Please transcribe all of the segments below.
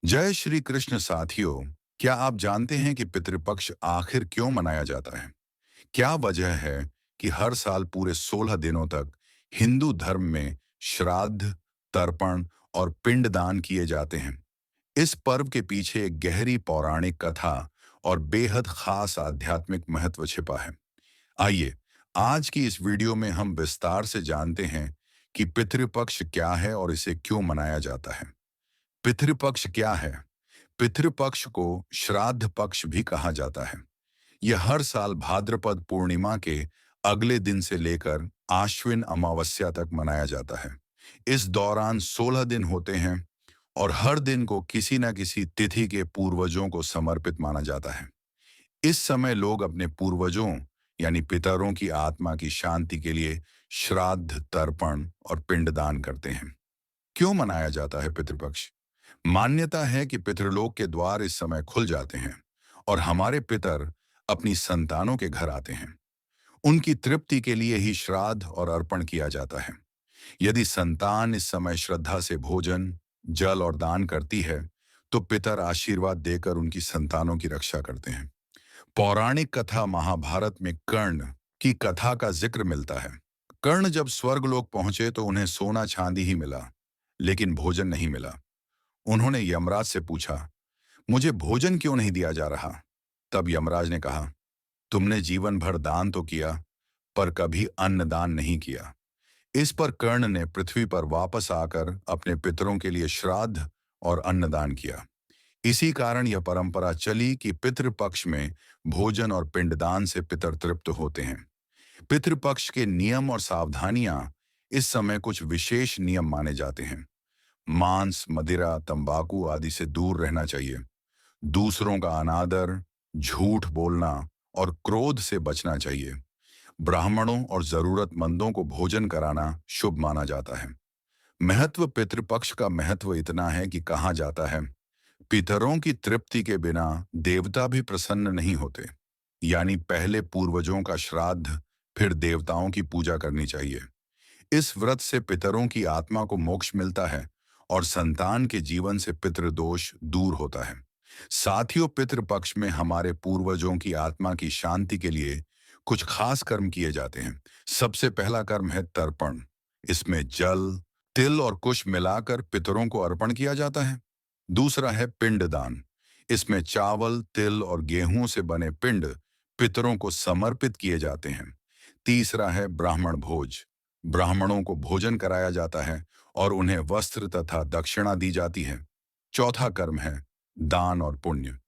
जय श्री कृष्ण साथियों। क्या आप जानते हैं कि पितृपक्ष आखिर क्यों मनाया जाता है? क्या वजह है कि हर साल पूरे 16 दिनों तक हिंदू धर्म में श्राद्ध, तर्पण और पिंडदान किए जाते हैं? इस पर्व के पीछे एक गहरी पौराणिक कथा और बेहद खास आध्यात्मिक महत्व छिपा है। आइए, आज की इस वीडियो में हम विस्तार से जानते हैं कि पितृपक्ष क्या है और इसे क्यों मनाया जाता है। पितृपक्ष क्या है? पितृपक्ष को श्राद्ध पक्ष भी कहा जाता है। यह हर साल भाद्रपद पूर्णिमा के अगले दिन से लेकर आश्विन अमावस्या तक मनाया जाता है। इस दौरान 16 दिन होते हैं और हर दिन को किसी न किसी तिथि के पूर्वजों को समर्पित माना जाता है। इस समय लोग अपने पूर्वजों यानी पितरों की आत्मा की शांति के लिए श्राद्ध, तर्पण और पिंडदान करते हैं। क्यों मनाया जाता है पितृपक्ष? मान्यता है कि पितृलोक के द्वार इस समय खुल जाते हैं और हमारे पितर अपनी संतानों के घर आते हैं। उनकी तृप्ति के लिए ही श्राद्ध और अर्पण किया जाता है। यदि संतान इस समय श्रद्धा से भोजन, जल और दान करती है, तो पितर आशीर्वाद देकर उनकी संतानों की रक्षा करते हैं। पौराणिक कथा महाभारत में कर्ण की कथा का जिक्र मिलता है। कर्ण जब स्वर्गलोक पहुंचे तो उन्हें सोना चांदी ही मिला, लेकिन भोजन नहीं मिला। उन्होंने यमराज से पूछा, मुझे भोजन क्यों नहीं दिया जा रहा? तब यमराज ने कहा, तुमने जीवन भर दान तो किया, पर कभी अन्न दान नहीं किया। इस पर कर्ण ने पृथ्वी पर वापस आकर अपने पितरों के लिए श्राद्ध और अन्नदान किया। इसी कारण यह परंपरा चली कि पितृपक्ष में भोजन और पिंडदान से पितर तृप्त होते हैं। पितृपक्ष के नियम और सावधानियां। इस समय कुछ विशेष नियम माने जाते हैं। मांस, मदिरा, तंबाकू आदि से दूर रहना चाहिए। दूसरों का अनादर, झूठ बोलना और क्रोध से बचना चाहिए। ब्राह्मणों और जरूरतमंदों को भोजन कराना शुभ माना जाता है। महत्व। पितृपक्ष का महत्व इतना है कि कहा जाता है, पितरों की तृप्ति के बिना देवता भी प्रसन्न नहीं होते। यानी पहले पूर्वजों का श्राद्ध, फिर देवताओं की पूजा करनी चाहिए। इस व्रत से पितरों की आत्मा को मोक्ष मिलता है और संतान के जीवन से पितृदोष दूर होता है। साथियों, पितृपक्ष में हमारे पूर्वजों की आत्मा की शांति के लिए कुछ खास कर्म किए जाते हैं। सबसे पहला कर्म है तर्पण। इसमें जल, तिल और कुश मिलाकर पितरों को अर्पण किया जाता है। दूसरा है पिंडदान। इसमें चावल, तिल और गेहूं से बने पिंड पितरों को समर्पित किए जाते हैं। तीसरा है ब्राह्मण भोज। ब्राह्मणों को भोजन कराया जाता है और उन्हें वस्त्र तथा दक्षिणा दी जाती है। चौथा कर्म है दान और पुण्य।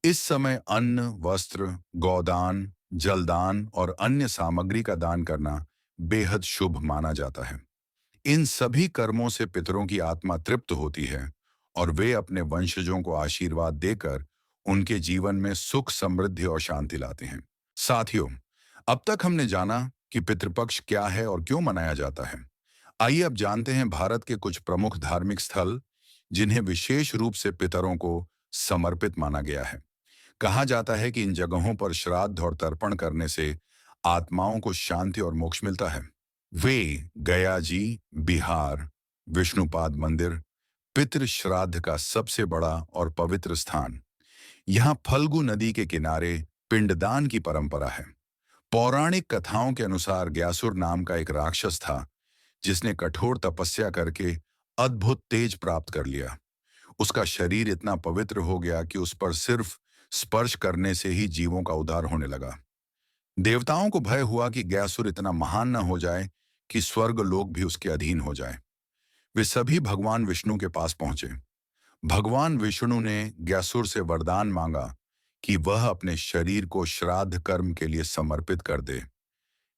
इस समय अन्न, वस्त्र, गोदान, जलदान और अन्य सामग्री का दान करना बेहद शुभ माना जाता है। इन सभी कर्मों से पितरों की आत्मा तृप्त होती है और वे अपने वंशजों को आशीर्वाद देकर उनके जीवन में सुख, समृद्धि और शांति लाते हैं। साथियों, अब तक हमने जाना कि पितृपक्ष क्या है और क्यों मनाया जाता है। आइए अब जानते हैं भारत के कुछ प्रमुख धार्मिक स्थल जिन्हें विशेष रूप से पितरों को समर्पित माना गया है। कहा जाता है कि इन जगहों पर श्राद्ध और तर्पण करने से आत्माओं को शांति और मोक्ष मिलता है। वे गया जी, बिहार, विष्णुपाद मंदिर, पितृ श्राद्ध का सबसे बड़ा और पवित्र स्थान। यहाँ फल्गु नदी के किनारे पिंडदान की परंपरा है। पौराणिक कथाओं के अनुसार ग्यासुर नाम का एक राक्षस था जिसने कठोर तपस्या करके अद्भुत तेज प्राप्त कर लिया। उसका शरीर इतना पवित्र हो गया कि उस पर सिर्फ स्पर्श करने से ही जीवों का उद्धार होने लगा। देवताओं को भय हुआ कि ग्यासुर इतना महान न हो जाए कि स्वर्ग लोक भी उसके अधीन हो जाए। वे सभी भगवान विष्णु के पास पहुंचे। भगवान विष्णु ने ग्यासुर से वरदान मांगा कि वह अपने शरीर को श्राद्ध कर्म के लिए समर्पित कर दे।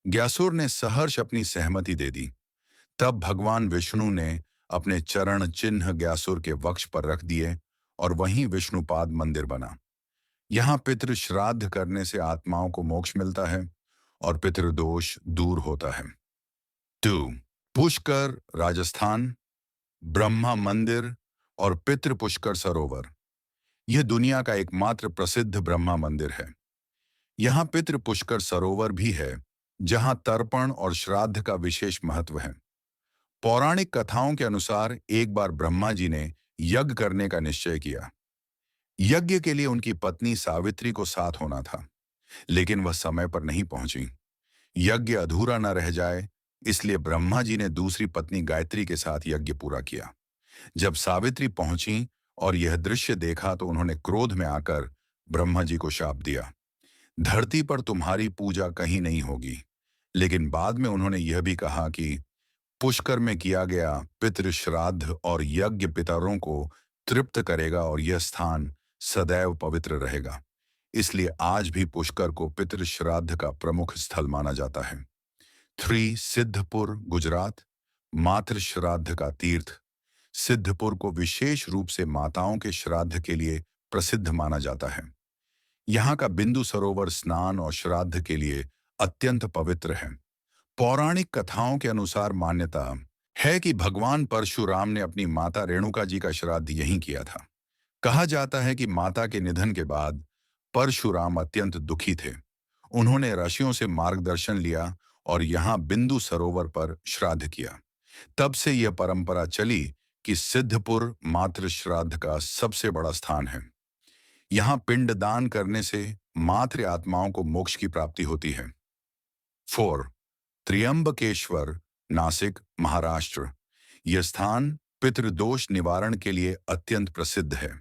ग्यासुर ने सहर्ष अपनी सहमति दे दी। तब भगवान विष्णु ने अपने चरण चिन्ह ग्यासुर के वक्ष पर रख दिए और वहीं विष्णुपाद मंदिर बना। यहाँ पितृ श्राद्ध करने से आत्माओं को मोक्ष मिलता है और पितृदोष दूर होता है। 2. पुष्कर, राजस्थान। ब्रह्मा मंदिर और पितृ पुष्कर सरोवर। यह दुनिया का एकमात्र प्रसिद्ध ब्रह्मा मंदिर है। यहाँ पितृ पुष्कर सरोवर भी है, जहाँ तर्पण और श्राद्ध का विशेष महत्व है। पौराणिक कथाओं के अनुसार एक बार ब्रह्मा जी ने यज्ञ करने का निश्चय किया। यज्ञ के लिए उनकी पत्नी सावित्री को साथ होना था, लेकिन वह समय पर नहीं पहुंची। यज्ञ अधूरा न रह जाए, इसलिए ब्रह्मा जी ने दूसरी पत्नी गायत्री के साथ यज्ञ पूरा किया। जब सावित्री पहुंची और यह दृश्य देखा तो उन्होंने क्रोध में आकर ब्रह्मा जी को शाप दिया, धरती पर तुम्हारी पूजा कहीं नहीं होगी। लेकिन बाद में उन्होंने यह भी कहा कि पुष्कर में किया गया पितृ श्राद्ध और यज्ञ पितरों को तृप्त करेगा और यह स्थान सदैव पवित्र रहेगा। इसलिए आज भी पुष्कर को पितृ श्राद्ध का प्रमुख स्थल माना जाता है। 3 सिद्धपुर गुजरात, मातृ श्राद्ध का तीर्थ। सिद्धपुर को विशेष रूप से माताओं के श्राद्ध के लिए प्रसिद्ध माना जाता है। यहाँ का बिंदु सरोवर स्नान और श्राद्ध के लिए अत्यंत पवित्र है। पौराणिक कथाओं के अनुसार मान्यता है कि भगवान परशुराम ने अपनी माता रेणुका जी का श्राद्ध यहीं किया था। कहा जाता है कि माता के निधन के बाद परशुराम अत्यंत दुखी थे। उन्होंने ऋषियों से मार्गदर्शन लिया और यहाँ बिंदु सरोवर पर श्राद्ध किया। तब से यह परंपरा चली कि सिद्धपुर मातृ श्राद्ध का सबसे बड़ा स्थान है। यहाँ पिंड दान करने से मातृ आत्माओं को मोक्ष की प्राप्ति होती है। 4 त्र्यंबकेश्वर, नासिक, महाराष्ट्र। यह स्थान पितृदोष निवारण के लिए अत्यंत प्रसिद्ध है।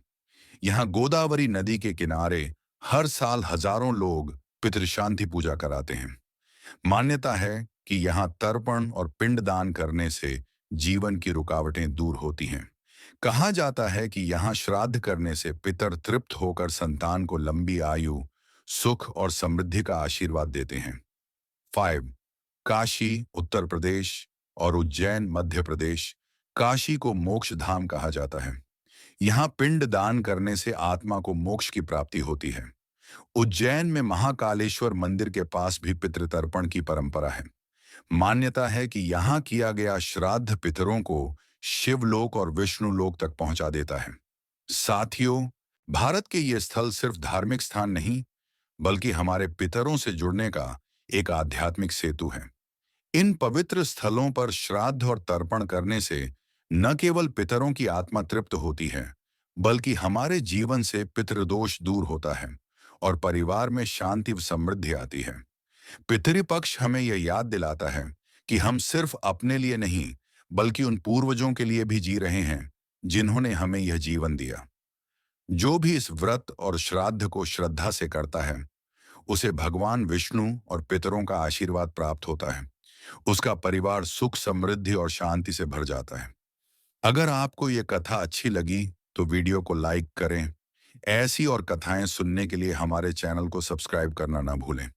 यहाँ गोदावरी नदी के किनारे हर साल हजारों लोग पितृशांति पूजा कराते हैं। मान्यता है कि यहाँ तर्पण और पिंडदान करने से जीवन की रुकावटें दूर होती हैं। कहा जाता है कि यहाँ श्राद्ध करने से पितर तृप्त होकर संतान को लंबी आयु, सुख और समृद्धि का आशीर्वाद देते हैं। 5 काशी, उत्तर प्रदेश और उज्जैन, मध्य प्रदेश। काशी को मोक्ष धाम कहा जाता है। यहाँ पिंड दान करने से आत्मा को मोक्ष की प्राप्ति होती है। उज्जैन में महाकालेश्वर मंदिर के पास भी पितृतर्पण की परंपरा है। मान्यता है कि यहाँ किया गया श्राद्ध पितरों को शिवलोक और विष्णुलोक तक पहुंचा देता है। साथियों, भारत के ये स्थल सिर्फ धार्मिक स्थान नहीं, बल्कि हमारे पितरों से जुड़ने का एक आध्यात्मिक सेतु है। इन पवित्र स्थलों पर श्राद्ध और तर्पण करने से न केवल पितरों की आत्मा तृप्त होती है, बल्कि हमारे जीवन से पितृदोष दूर होता है और परिवार में शांति व समृद्धि आती है। पितृपक्ष हमें यह याद दिलाता है कि हम सिर्फ अपने लिए नहीं, बल्कि उन पूर्वजों के लिए भी जी रहे हैं जिन्होंने हमें यह जीवन दिया। जो भी इस व्रत और श्राद्ध को श्रद्धा से करता है, उसे भगवान विष्णु और पितरों का आशीर्वाद प्राप्त होता है। उसका परिवार सुख, समृद्धि और शांति से भर जाता है। अगर आपको ये कथा अच्छी लगी तो वीडियो को लाइक करें। ऐसी और कथाएं सुनने के लिए हमारे चैनल को सब्सक्राइब करना ना भूलें।